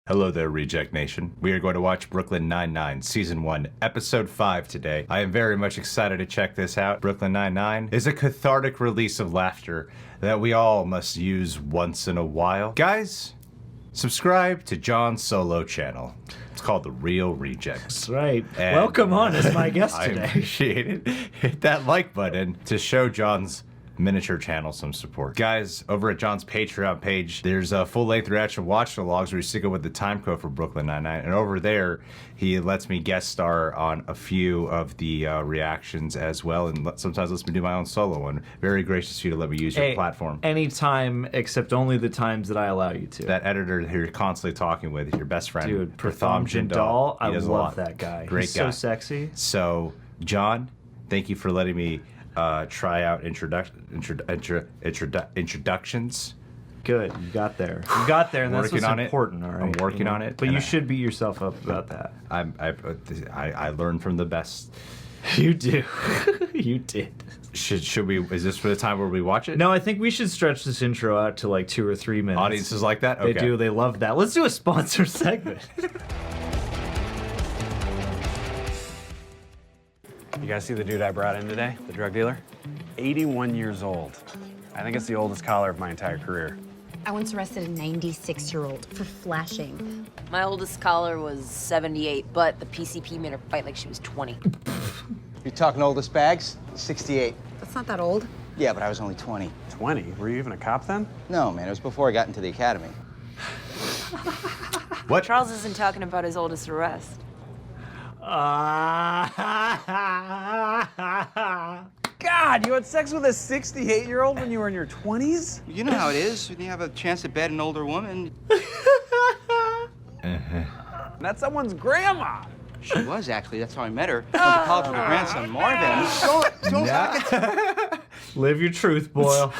Hello there, Reject Nation. We are going to watch Brooklyn Nine-Nine, Season 1, Episode 5 today. I am very much excited to check this out. Brooklyn Nine-Nine is a cathartic release of laughter that we all must use once in a while. Guys, subscribe to John's solo channel. It's called The Real Rejects. That's right. And welcome on as my guest I today. appreciate it. Hit that like button to show John's miniature channel some support. Guys, over at John's Patreon page, there's a full-length reaction watch-alongs where you stick it with the time code for Brooklyn Nine-Nine, and over there, he lets me guest star on a few of the reactions as well, and sometimes lets me do my own solo one. Very gracious of you to let me use your platform. Anytime, except only the times that I allow you to. That editor who you're constantly talking with is your best friend, Dude, Pratham Jindal. Jindal. I love that guy. Great He's guy. so sexy. So, John, thank you for letting me try out introductions. Good, you got there. You got there, and that's what's important. All right, I'm working on it. But you should beat yourself up about that. I learn from the best. You do. You did. Should we? Is this for the time where we watch it? No, I think we should stretch this intro out to like 2 or 3 minutes. Audiences like that? Okay. They do. They love that. Let's do a sponsor segment. You guys see the dude I brought in today, the drug dealer? 81 years old. I think it's the oldest collar of my entire career. I once arrested a 96-year-old for flashing. My oldest caller was 78, but the PCP made her fight like she was 20. You talking oldest bags? 68. That's not that old. Yeah, but I was only 20. 20? Were you even a cop then? No, man, it was before I got into the academy. What? Charles isn't talking about his oldest arrest. God, you had sex with a 68-year-old when you were in your 20s? You know how it is when you have a chance to bed an older woman. That's someone's grandma. She was, actually. That's how I met her. I went to college with her grandson, Marvin. Live your truth, Boyle.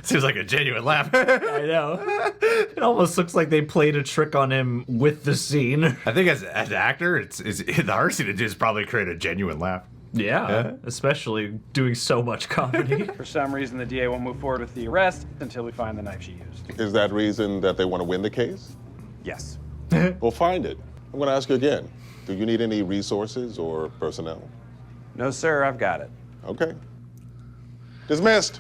Seems like a genuine laugh. I know. It almost looks like they played a trick on him with the scene. I think as an actor, the hardest thing to do is probably create a genuine laugh. Yeah, especially doing so much comedy. For some reason, the DA won't move forward with the arrest until we find the knife she used. Is that reason that they want to win the case? Yes. Well, find it. I'm going to ask you again. Do you need any resources or personnel? No, sir, I've got it. Okay. Dismissed.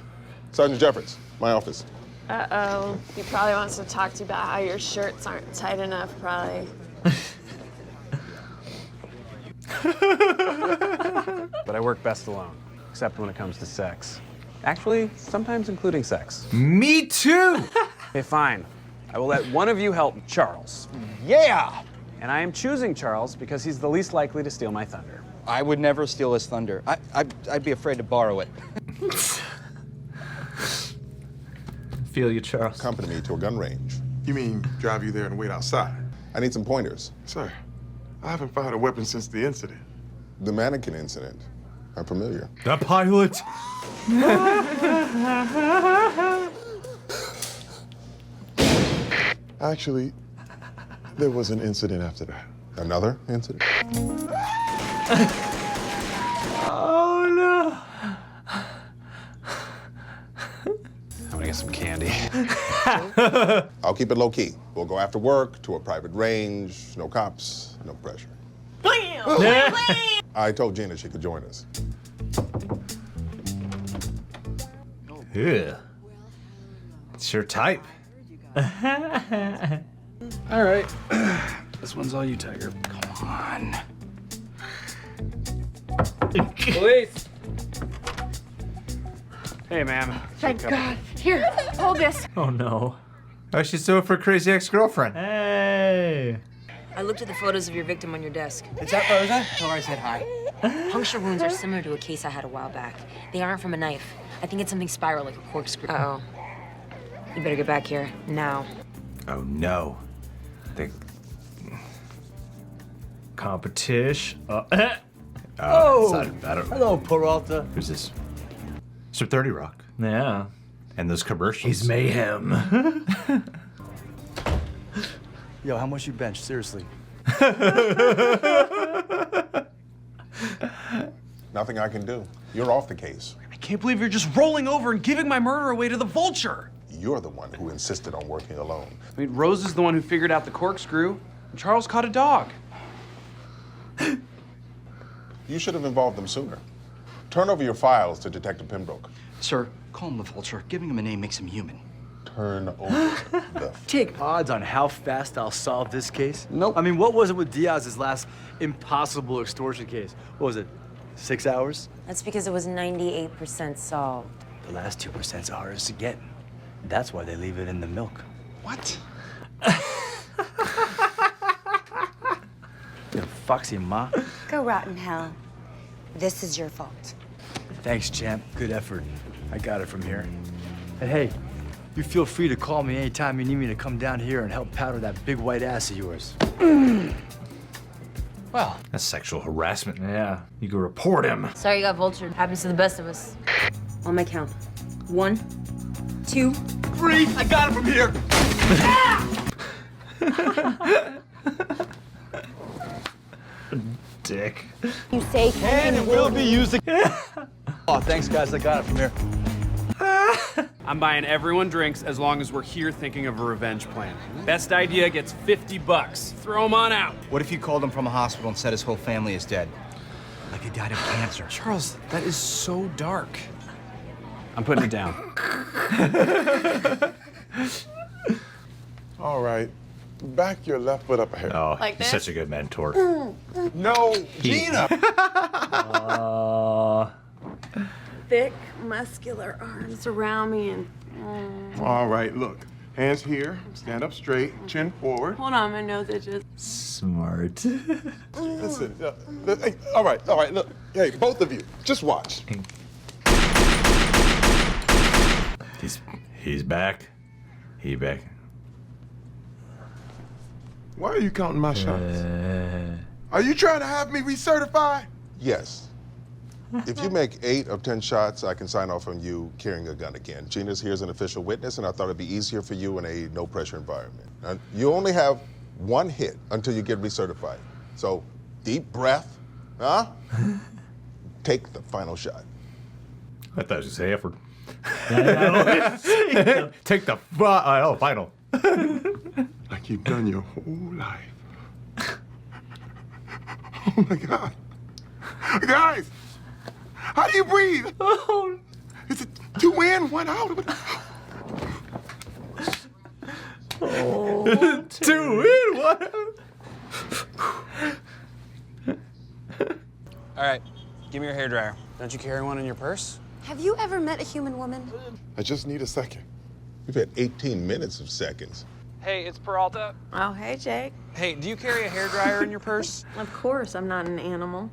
Sergeant Jeffords, my office. Uh-oh. He probably wants to talk to you about how your shirts aren't tight enough, probably. But I work best alone, except when it comes to sex. Actually, sometimes including sex. Me too! Okay, fine. I will let one of you help Charles. Yeah! And I am choosing Charles because he's the least likely to steal my thunder. I would never steal his thunder. I'd be afraid to borrow it. Feel you, Charles. Accompany me to a gun range. You mean drive you there and wait outside? I need some pointers. Sir, I haven't fired a weapon since the incident. The mannequin incident. I'm familiar. The pilot! Actually, there was an incident after that. Another incident? Oh, no. I'm gonna get some candy. I'll keep it low key. We'll go after work to a private range. No cops, no pressure. I told Gina she could join us. Yeah. It's your type. All right. This one's all you, Tiger. Come on. Police! Hey, ma'am. Thank God. Here, hold this. Oh, no. Oh, she's doing it for a crazy ex-girlfriend. Hey. I looked at the photos of your victim on your desk. Is that Rosa? Tell her I said hi. Puncture wounds are similar to a case I had a while back. They aren't from a knife. I think it's something spiral, like a corkscrew. Uh-oh. You better get back here, now. Oh, no. Competition. Hello, Peralta. Who's this? Mr. 30 Rock. Yeah. And those commercials. He's mayhem. Yo, how much you bench? Seriously. Nothing I can do. You're off the case. I can't believe you're just rolling over and giving my murder away to the Vulture. you're the one who insisted on working alone. I mean, Rose is the one who figured out the corkscrew, and Charles caught a dog. You should have involved them sooner. Turn over your files to Detective Pembroke. Sir, call him the Vulture. Giving him a name makes him human. Turn over the... Take odds on how fast I'll solve this case? Nope. I mean, what was it with Diaz's last impossible extortion case? What was it, 6 hours? That's because it was 98% solved. The last 2%'s ours to get. That's why they leave it in the milk. What? The foxy, ma. Go rot in hell. This is your fault. Thanks, champ. Good effort. I got it from here. And hey, you feel free to call me anytime you need me to come down here and help powder that big white ass of yours. Well, that's sexual harassment. Yeah, you can report him. Sorry you got vultured. Happens to the best of us. On my count. 1, 2, 3! I got it from here! Dick. You say And it will be used again. Oh, thanks, guys. I got it from here. I'm buying everyone drinks as long as we're here thinking of a revenge plan. Best idea gets $50. Throw him on out. What if you called him from a hospital and said his whole family is dead? Like he died of cancer. Charles, that is so dark. I'm putting it down. All right. Back your left foot up ahead. Oh, Like he's this? such a good mentor. No, Gina! Thick, muscular arms around me and... All right, look. Hands here. Stand up straight. Chin forward. Hold on, my nose itches. Smart. Listen. Hey, all right, look. Hey, both of you, just watch. He's back. He back. Why are you counting my shots? Are you trying to have me recertified? Yes. If you make 8 of 10 shots, I can sign off on you carrying a gun again. Gina's here as an official witness, and I thought it'd be easier for you in a no-pressure environment. Now, you only have 1 hit until you get recertified. So, deep breath, huh? Take the final shot. I thought you say effort. Take the final. Like you've done your whole life. Oh my God. Guys, how do you breathe? Is it 2 in, 1 out? 2 in, 1 out. All right, give me your hairdryer. Don't you carry one in your purse? Have you ever met a human woman? I just need a second. We've had 18 minutes of seconds. Hey, it's Peralta. Oh, hey, Jake. Hey, do you carry a hairdryer in your purse? Of course, I'm not an animal.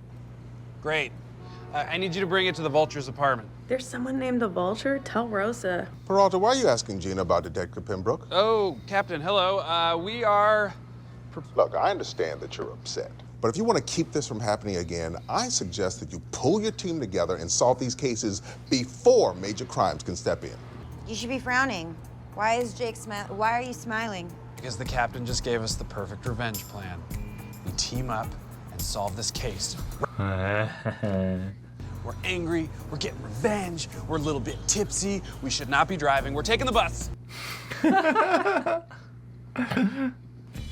Great. I need you to bring it to the Vulture's apartment. There's someone named the Vulture? Tell Rosa. Peralta, why are you asking Gina about Detective Pembroke? Oh, Captain, hello. We are... Look, I understand that you're upset. But if you want to keep this from happening again, I suggest that you pull your team together and solve these cases before major crimes can step in. You should be frowning. Why is Jake smiling? Why are you smiling? Because the captain just gave us the perfect revenge plan. We team up and solve this case. We're angry, we're getting revenge, we're a little bit tipsy, we should not be driving, we're taking the bus.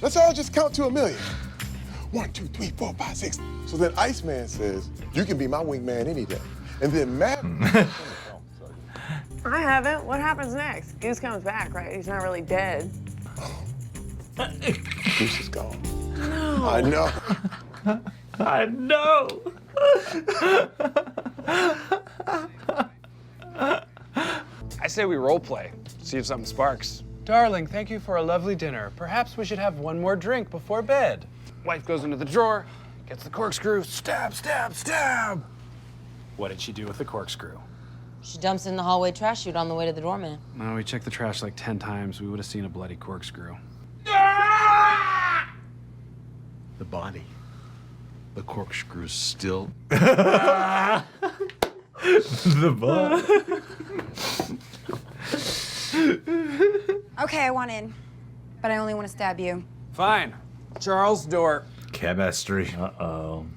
Let's all just count to 1,000,000. 1, 2, 3, 4, 5, 6. So then Iceman says, you can be my wingman any day. And then Matt... I haven't. What happens next? Goose comes back, right? He's not really dead. Goose is gone. No. I know. I know. I say we role play, see if something sparks. Darling, thank you for a lovely dinner. Perhaps we should have one more drink before bed. Wife goes into the drawer, gets the corkscrew, stab, stab, stab. What did she do with the corkscrew? She dumps it in the hallway trash chute on the way to the doorman. No, we checked the trash like 10 times. We would have seen a bloody corkscrew. The body. The corkscrew's still. The ball. Okay, I want in, but I only want to stab you. Fine. Charles, door. Chemistry. Uh-oh.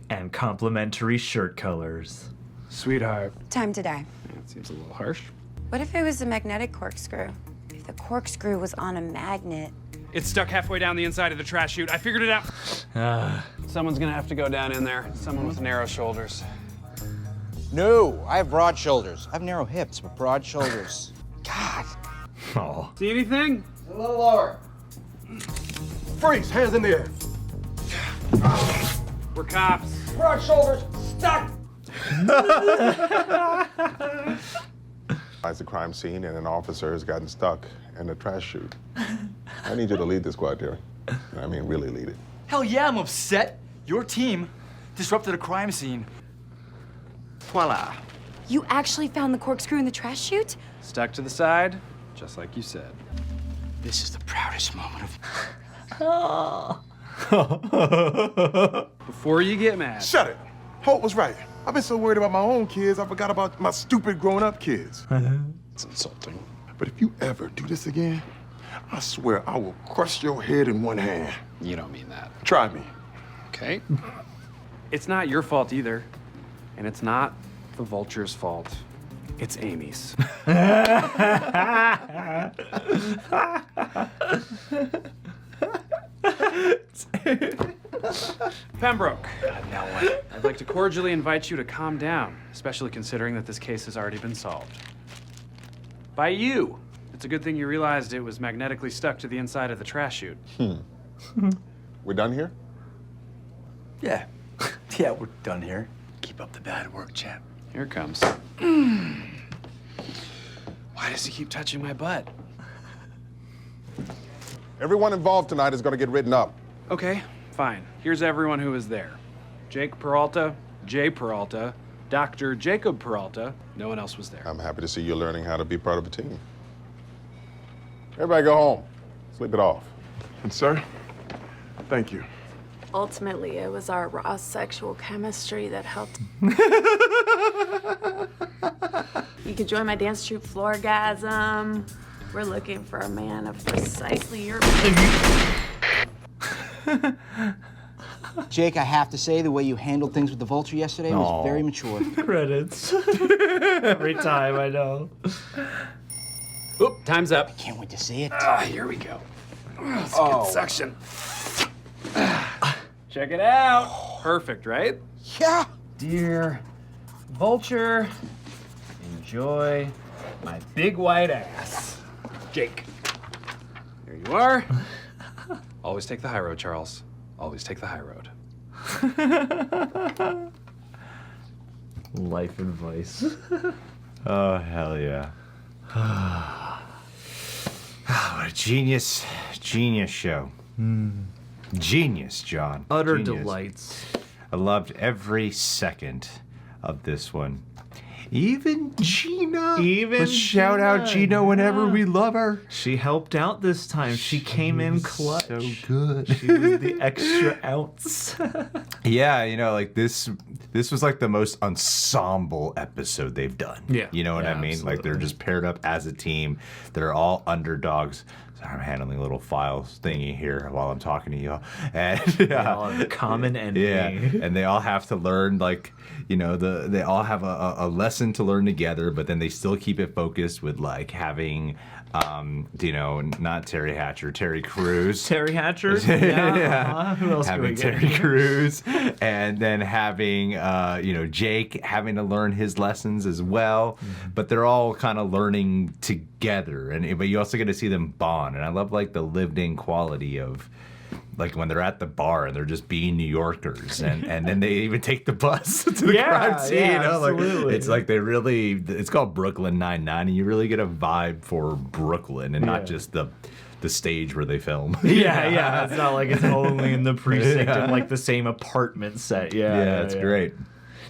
And complimentary shirt colors. Sweetheart. Time to die. That seems a little harsh. What if it was a magnetic corkscrew? The corkscrew was on a magnet. It's stuck halfway down the inside of the trash chute. I figured it out. Someone's gonna have to go down in there. Someone with narrow shoulders. No, I have broad shoulders. I have narrow hips, but broad shoulders. God. Oh. See anything? A little lower. Freeze, hands in the air. We're cops. Broad shoulders, stuck. It's a crime scene and an officer has gotten stuck in a trash chute. I need you to lead this squad, Terry. I mean, really lead it. Hell yeah, I'm upset. Your team disrupted a crime scene. Voila. You actually found the corkscrew in the trash chute? Stuck to the side, just like you said. This is the proudest moment of... Before you get mad. Shut it. Holt was right. I've been so worried about my own kids, I forgot about my stupid grown-up kids. It's insulting. But if you ever do this again, I swear I will crush your head in one hand. You don't mean that. Try me. Okay. It's not your fault either. And it's not the Vulture's fault. It's Amy's. Pembroke, I'd like to cordially invite you to calm down, especially considering that this case has already been solved. By you. It's a good thing you realized it was magnetically stuck to the inside of the trash chute. We're done here? Yeah. Yeah, we're done here. Keep up the bad work, champ. Here it comes. Why does he keep touching my butt? Everyone involved tonight is going to get written up. Okay, fine. Here's everyone who was there. Jake Peralta, Jay Peralta, Dr. Jacob Peralta. No one else was there. I'm happy to see you're learning how to be part of a team. Everybody go home. Sleep it off. And sir, thank you. Ultimately, it was our raw sexual chemistry that helped. You could join my dance troupe, Floorgasm. We're looking for a man of precisely your... Jake, I have to say, the way you handled things with the Vulture yesterday was very mature. Credits. Every time, I know. Oop, time's up. Can't wait to see it. Here we go. Good suction. Check it out. Perfect, right? Yeah. Dear Vulture, enjoy my big white ass. Jake. There you are. Always take the high road, Charles. Always take the high road. Life advice. Oh, hell yeah. What a genius show. Genius, John. Utter Genius. delights. I loved every second of this one. Even Gina. Let's shout out Gina whenever we love her. She helped out this time. She came in clutch. So good. She was the extra ounce. Yeah, you know, like this was like the most ensemble episode they've done. Yeah. You know what I mean? Absolutely. Like they're just paired up as a team. They're all underdogs. Sorry, I'm handling a little files thingy here while I'm talking to you. And They all have a common enemy. yeah, and they all have to learn, like, you know, they all have a lesson to learn together, but then they still keep it focused with like having, you know, not Terry Hatcher, Terry Crews. Terry Hatcher? Yeah. Who else can we Having get? Terry Crews, and then having, you know, Jake having to learn his lessons as well. But they're all kind of learning together, but you also get to see them bond. And I love like the lived-in quality of, like when they're at the bar and they're just being New Yorkers, and then they even take the bus to the crime scene. Yeah, you know, absolutely. like it's like they really. It's called Brooklyn Nine-Nine, and you really get a vibe for Brooklyn and not just the stage where they film. Yeah. It's not like it's only in the precinct Yeah. and like the same apartment set. Yeah, It's great.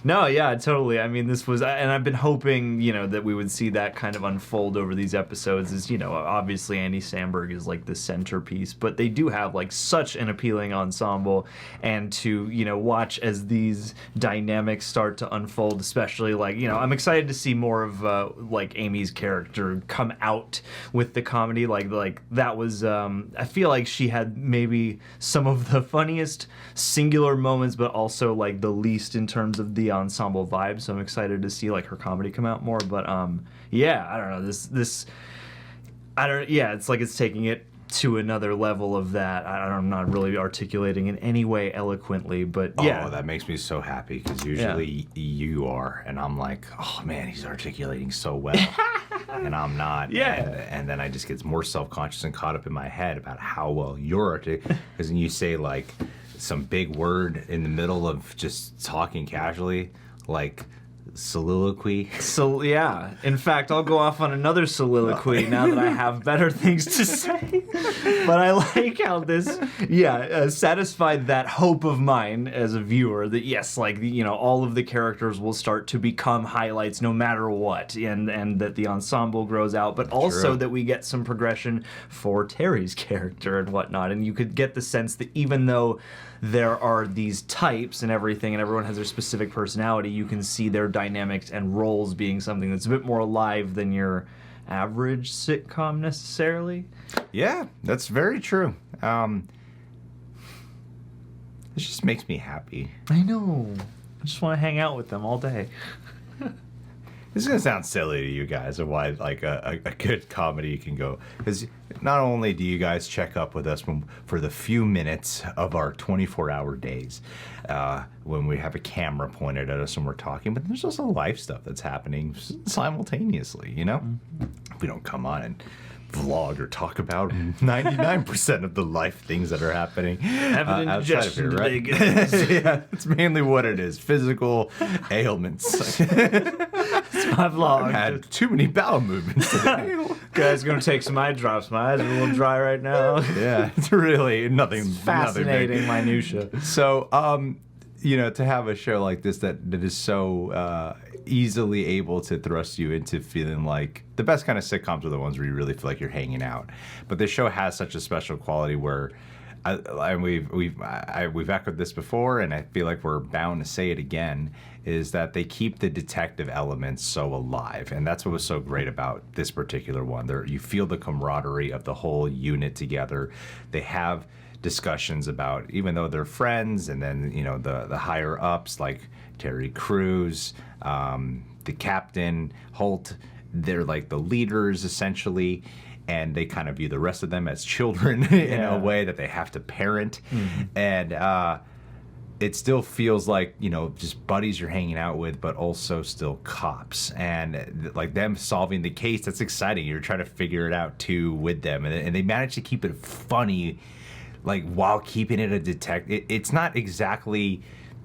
No, yeah, totally. I mean, this was, and I've been hoping, you know, that we would see that kind of unfold over these episodes. Is, you know, obviously Andy Samberg is like the centerpiece, but they do have like such an appealing ensemble, and to, you know, watch as these dynamics start to unfold, especially like, you know, I'm excited to see more of like Amy's character come out with the comedy. Like that was, I feel like she had maybe some of the funniest singular moments, but also like the least in terms of the ensemble vibe. So I'm excited to see like her comedy come out more. But yeah, I don't know, this I don't. Yeah, it's like it's taking it to another level of that. I'm not really articulating in any way eloquently, but yeah. Oh, that makes me so happy because usually you are, and I'm like, oh man, he's articulating so well, and I'm not. Yeah. And then I just get more self-conscious and caught up in my head about how well you're articulating. Because then you say like some big word in the middle of just talking casually, like soliloquy. So yeah, in fact, I'll go off on another soliloquy now that I have better things to say. But I like how this, satisfied that hope of mine as a viewer that yes, like all of the characters will start to become highlights no matter what, and that the ensemble grows out, but also that we get some progression for Terry's character and whatnot, and you could get the sense that even though there are these types and everything, and everyone has their specific personality, you can see their dynamics and roles being something that's a bit more alive than your average sitcom necessarily. Yeah, that's very true. This just makes me happy. I know. I just want to hang out with them all day. This is gonna sound silly to you guys, of why like a good comedy can go, because not only do you guys check up with us for the few minutes of our 24-hour days when we have a camera pointed at us and we're talking, but there's also life stuff that's happening simultaneously. We don't come on and vlog or talk about 99% of the life things that are happening Having outside of indigestion here, right? today, guys. Yeah, it's mainly what it is, physical ailments. It's my vlog. I've had too many bowel movements today. Guys, gonna take some eye drops. My eyes are a little dry right now. Yeah, it's really nothing. Fascinating minutia. So, to have a show like this that is so easily able to thrust you into feeling like the best kind of sitcoms are the ones where you really feel like you're hanging out. But this show has such a special quality where, we've echoed this before, and I feel like we're bound to say it again, is that they keep the detective elements so alive, and that's what was so great about this particular one. You feel the camaraderie of the whole unit together. They have discussions about, even though they're friends, and then the higher ups like Terry Crews, the captain, Holt, they're like the leaders essentially, and they kind of view the rest of them as children in a way that they have to parent. And it still feels like, just buddies you're hanging out with, but also still cops. And like them solving the case, that's exciting. You're trying to figure it out too with them. And they manage to keep it funny, like while keeping it a detective. It's not exactly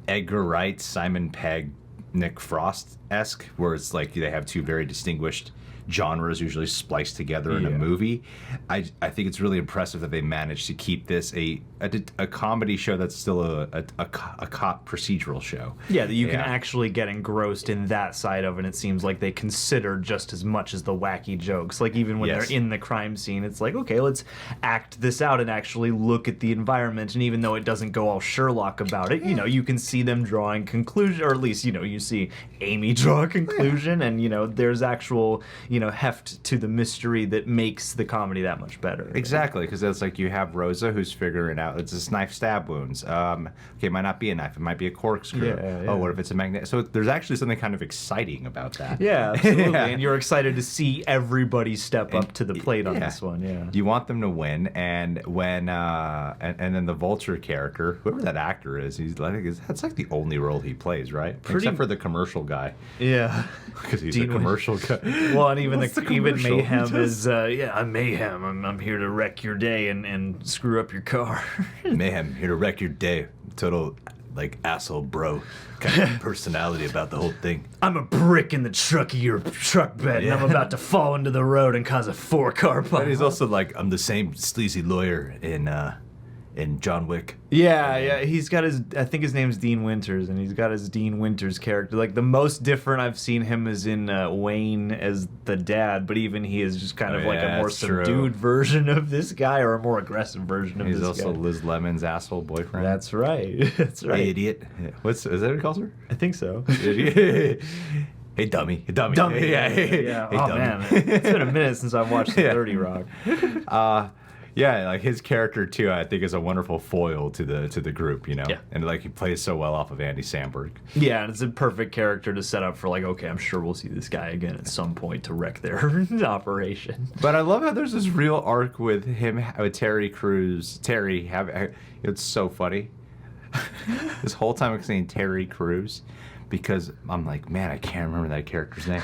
Edgar Wright, Simon Pegg, Nick Frost-esque, where it's like they have two very distinguished genres usually spliced together in a movie. I think it's really impressive that they managed to keep this a comedy show that's still a cop procedural show. Yeah, that you can actually get engrossed in that side of it. And it seems like they consider just as much as the wacky jokes. Like even when they're in the crime scene, it's like, okay, let's act this out and actually look at the environment. And even though it doesn't go all Sherlock about it, you can see them drawing conclusion, or at least, you see Amy draw a conclusion, and there's actual heft to the mystery that makes the comedy that much better. Exactly, because it's like you have Rosa who's figuring out it's just knife stab wounds. Okay, it might not be a knife, it might be a corkscrew. Oh, what if it's a magnet? So there's actually something kind of exciting about that. Yeah, absolutely. And you're excited to see everybody step up to the plate on this one. Yeah, you want them to win, and when and then the Vulture character, whoever that actor is, that's like the only role he plays, right? Except for the commercial guy. Yeah, because he's a commercial guy. Well, and even even Mayhem is I'm Mayhem. I'm here to wreck your day and screw up your car. Mayhem, here to wreck your day. Total like asshole bro kind of personality about the whole thing. I'm a brick in the truck of your truck bed, and I'm about to fall into the road and cause a 4-car pile. And he's also like, I'm the same sleazy lawyer in John Wick. Yeah, he's got I think his name's Dean Winters, and he's got his Dean Winters character. Like, the most different I've seen him is in Wayne as the dad, but even he is just kind of like a more subdued version of this guy, or a more aggressive version of this guy. He's also Liz Lemon's asshole boyfriend. That's right. That's right. Hey, idiot. Is that what he calls her? I think so. Hey, dummy. Hey, dummy. Yeah. Hey, oh, dummy. man. It's been a minute since I've watched 30 Rock. Yeah, like his character too, I think is a wonderful foil to the group, you know? Yeah. And like he plays so well off of Andy Samberg. Yeah, and it's a perfect character to set up for like, okay, I'm sure we'll see this guy again at some point to wreck their operation. But I love how there's this real arc with him, with Terry Crews. It's so funny. This whole time I'm saying Terry Crews because I'm like, man, I can't remember that character's name.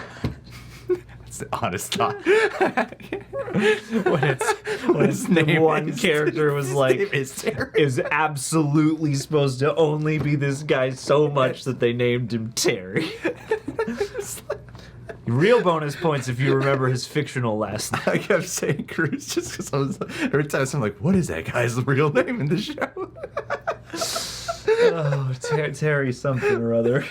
That's the honest thought. when the one character was like is absolutely supposed to only be this guy so much that they named him Terry. Real bonus points if you remember his fictional last name. I kept saying Cruz just because I was every time I'm like, what is that guy's real name in the show? Oh, Terry something or other.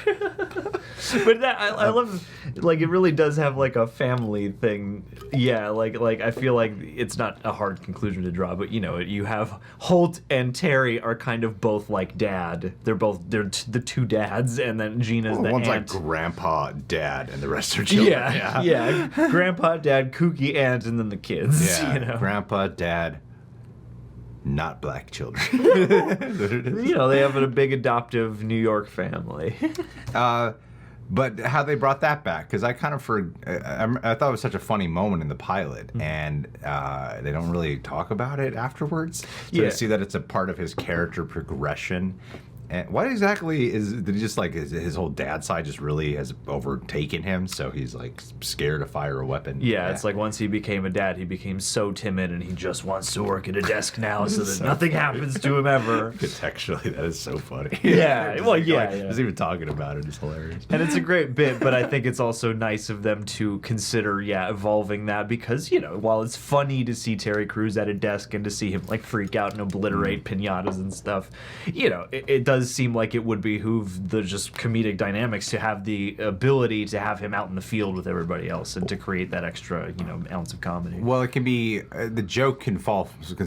But that I love, like it really does have like a family thing. Yeah, like I feel like it's not a hard conclusion to draw, but you know, you have Holt and Terry are kind of both like dad. They're the two dads, and then Gina's the one's aunt. like grandpa, dad, and the rest are children. Yeah. Grandpa, dad, kooky aunt, and then the kids. Yeah, you know? grandpa, dad. Not black children. You know, they have a big adoptive New York family. But how they brought that back, because I kind of I thought it was such a funny moment in the pilot, and they don't really talk about it afterwards. So to see that it's a part of his character progression. And what exactly did he just like his whole dad side just really has overtaken him, so he's like scared to fire a weapon? Yeah, it's like once he became a dad, he became so timid and he just wants to work at a desk now so that nothing happens to him ever. Contextually, that is so funny. Yeah, well, just even talking about it is hilarious. And it's a great bit, but I think it's also nice of them to consider, evolving that because, you know, while it's funny to see Terry Crews at a desk and to see him like freak out and obliterate pinatas and stuff, you know, it does seem like it would behoove the just comedic dynamics to have the ability to have him out in the field with everybody else and to create that extra, you know, ounce of comedy. Well, it can be the joke can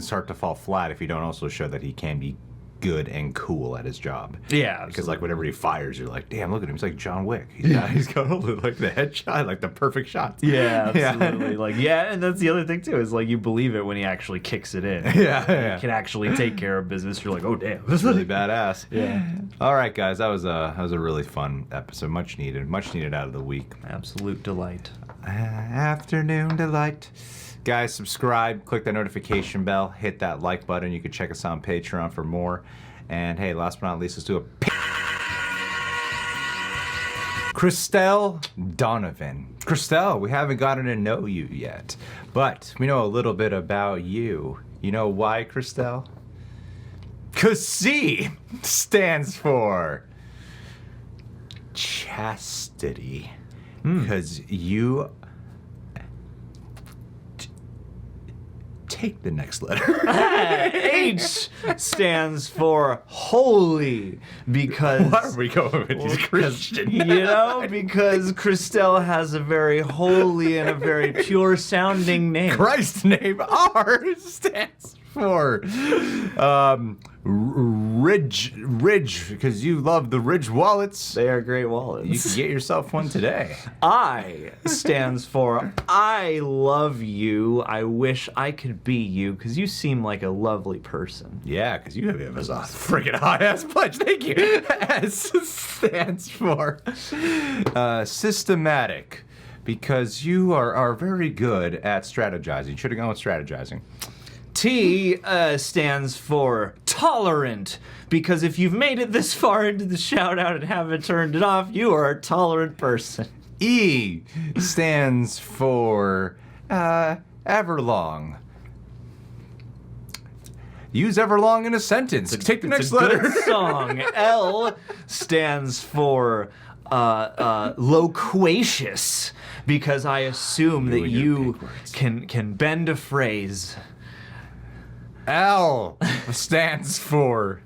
start to fall flat if you don't also show that he can be good and cool at his job. Yeah, because like whenever he fires, you're like, damn, look at him, he's like John Wick. He's got like the headshot, like the perfect shot. Yeah, absolutely. And that's the other thing too is like you believe it when he actually kicks it in. He can actually take care of business. You're like, oh damn, that's really badass. Yeah. All right, guys, that was a really fun episode, much needed out of the week. Absolute delight. Afternoon delight. Guys, subscribe, click that notification bell, hit that like button. You can check us out on Patreon for more. And hey, last but not least, let's do a Christelle Donovan. Christelle, we haven't gotten to know you yet, but we know a little bit about you. You know why, Christelle? 'Cause C stands for chastity. Because you take the next letter. H stands for holy because... Why are we going with these Christian? You know, because Christelle has a very holy and a very pure sounding name. Christ's name, R, stands for Ridge, because you love the Ridge wallets. They are great wallets. You can get yourself one today. I stands for I love you. I wish I could be you because you seem like a lovely person. Yeah, because you have a freaking hot-ass pledge. Thank you. S stands for systematic, because you are very good at strategizing. You should have gone with strategizing. T stands for tolerant, because if you've made it this far into the shout out and haven't turned it off, you are a tolerant person. E stands for everlong. Use everlong in a sentence. Take the next letter. Good song. L stands for loquacious, because I assume that you can bend a phrase. L stands for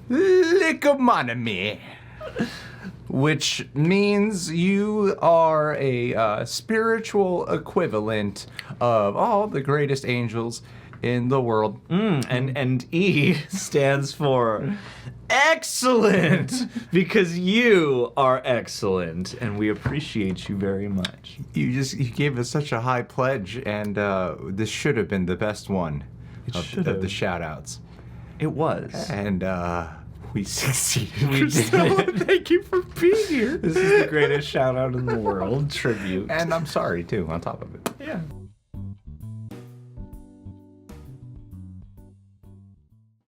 licomonomy, which means you are a spiritual equivalent of all the greatest angels in the world. And E stands for excellent, because you are excellent, and we appreciate you very much. You gave us such a high pledge, and this should have been the best one of the shout-outs. It was. And we succeeded. We did. Thank you for being here. This is the greatest shout-out in the world. Tribute. And I'm sorry, too, on top of it. Yeah.